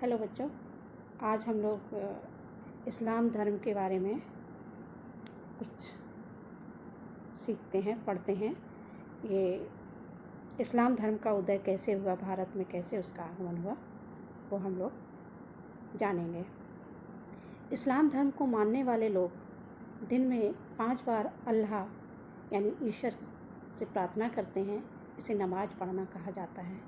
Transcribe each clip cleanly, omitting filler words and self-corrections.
Hello बच्चों, आज हम लोग इस्लाम धर्म के बारे में कुछ सीखते हैं, पढ़ते हैं। ये इस्लाम धर्म का उदय कैसे हुआ, भारत में कैसे उसका आगमन हुआ, वो हम लोग जानेंगे। इस्लाम धर्म को मानने वाले लोग दिन में 5 बार अल्लाह यानी ईश्वर से प्रार्थना करते हैं। इसे नमाज पढ़ना कहा जाता है।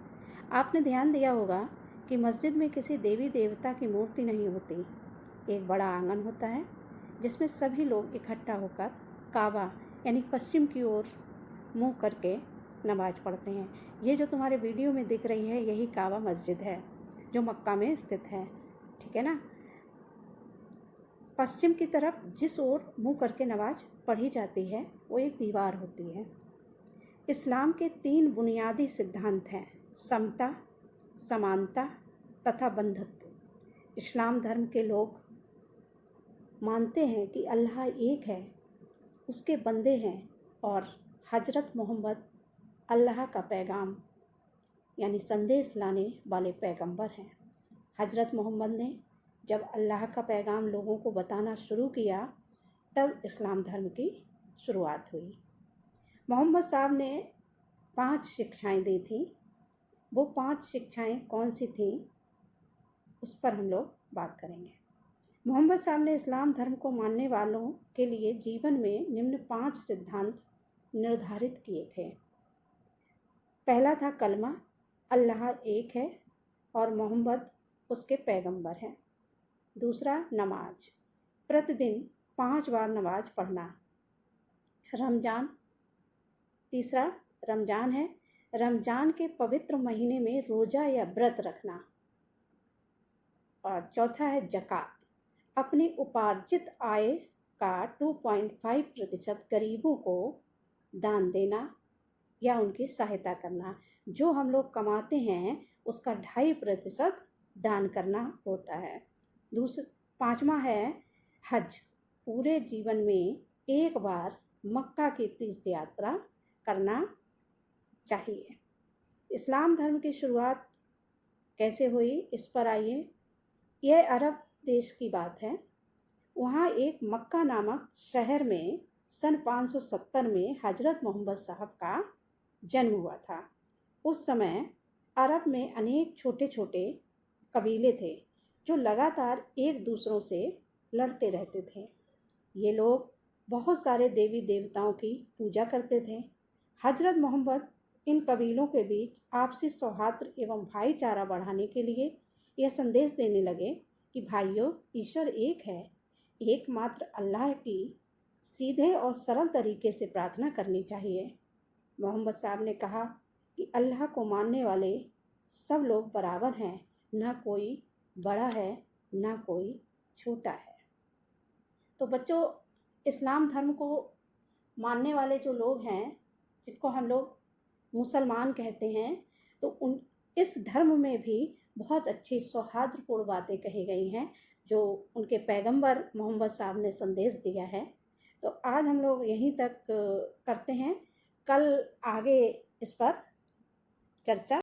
आपने ध्यान दिया होगा कि मस्जिद में किसी देवी देवता की मूर्ति नहीं होती। एक बड़ा आंगन होता है जिसमें सभी लोग इकट्ठा होकर काबा यानी पश्चिम की ओर मुंह करके नमाज पढ़ते हैं। ये जो तुम्हारे वीडियो में दिख रही है, यही काबा मस्जिद है जो मक्का में स्थित है। ठीक है ना। पश्चिम की तरफ जिस ओर मुंह करके नमाज पढ़ी जाती है वो एक दीवार होती है। इस्लाम के 3 बुनियादी सिद्धांत हैं: समता, समानता तथा बंधुत्व। इस्लाम धर्म के लोग मानते हैं कि अल्लाह एक है, उसके बंदे हैं और हजरत मोहम्मद अल्लाह का पैगाम यानी संदेश लाने वाले पैगंबर हैं। हजरत मोहम्मद ने जब अल्लाह का पैगाम लोगों को बताना शुरू किया तब इस्लाम धर्म की शुरुआत हुई। मोहम्मद साहब ने 5 शिक्षाएं दी थी। वो 5 शिक्षाएं कौन सी थीं, उस पर हम लोग बात करेंगे। मोहम्मद साहब ने इस्लाम धर्म को मानने वालों के लिए जीवन में निम्न 5 सिद्धांत निर्धारित किए थे। पहला था कलमा, अल्लाह एक है और मोहम्मद उसके पैगंबर हैं। दूसरा नमाज, प्रतिदिन 5 बार नमाज पढ़ना। रमज़ान, तीसरा रमज़ान है, रमज़ान के पवित्र महीने में रोज़ा या व्रत रखना। और चौथा है ज़कात, अपनी उपार्जित आय का 2.5% गरीबों को दान देना या उनकी सहायता करना। जो हम लोग कमाते हैं उसका 2.5% दान करना होता है। 5वां है हज, पूरे जीवन में एक बार मक्का की तीर्थ यात्रा करना चाहिए। इस्लाम धर्म की शुरुआत कैसे हुई, इस पर आइए। यह अरब देश की बात है। वहाँ एक मक्का नामक शहर में सन 570 में हजरत मोहम्मद साहब का जन्म हुआ था। उस समय अरब में अनेक छोटे छोटे कबीले थे जो लगातार एक दूसरों से लड़ते रहते थे। ये लोग बहुत सारे देवी देवताओं की पूजा करते थे। हजरत मोहम्मद इन कबीलों के बीच आपसी सौहार्द एवं भाईचारा बढ़ाने के लिए यह संदेश देने लगे कि भाइयों, ईश्वर एक है, एकमात्र अल्लाह की सीधे और सरल तरीके से प्रार्थना करनी चाहिए। मोहम्मद साहब ने कहा कि अल्लाह को मानने वाले सब लोग बराबर हैं, ना कोई बड़ा है ना कोई छोटा है। तो बच्चों, इस्लाम धर्म को मानने वाले जो लोग हैं, जिनको हम लोग मुसलमान कहते हैं, तो इस धर्म में भी बहुत अच्छी सौहार्दपूर्ण बातें कही गई हैं जो उनके पैगंबर मोहम्मद साहब ने संदेश दिया है। तो आज हम लोग यहीं तक करते हैं। कल आगे इस पर चर्चा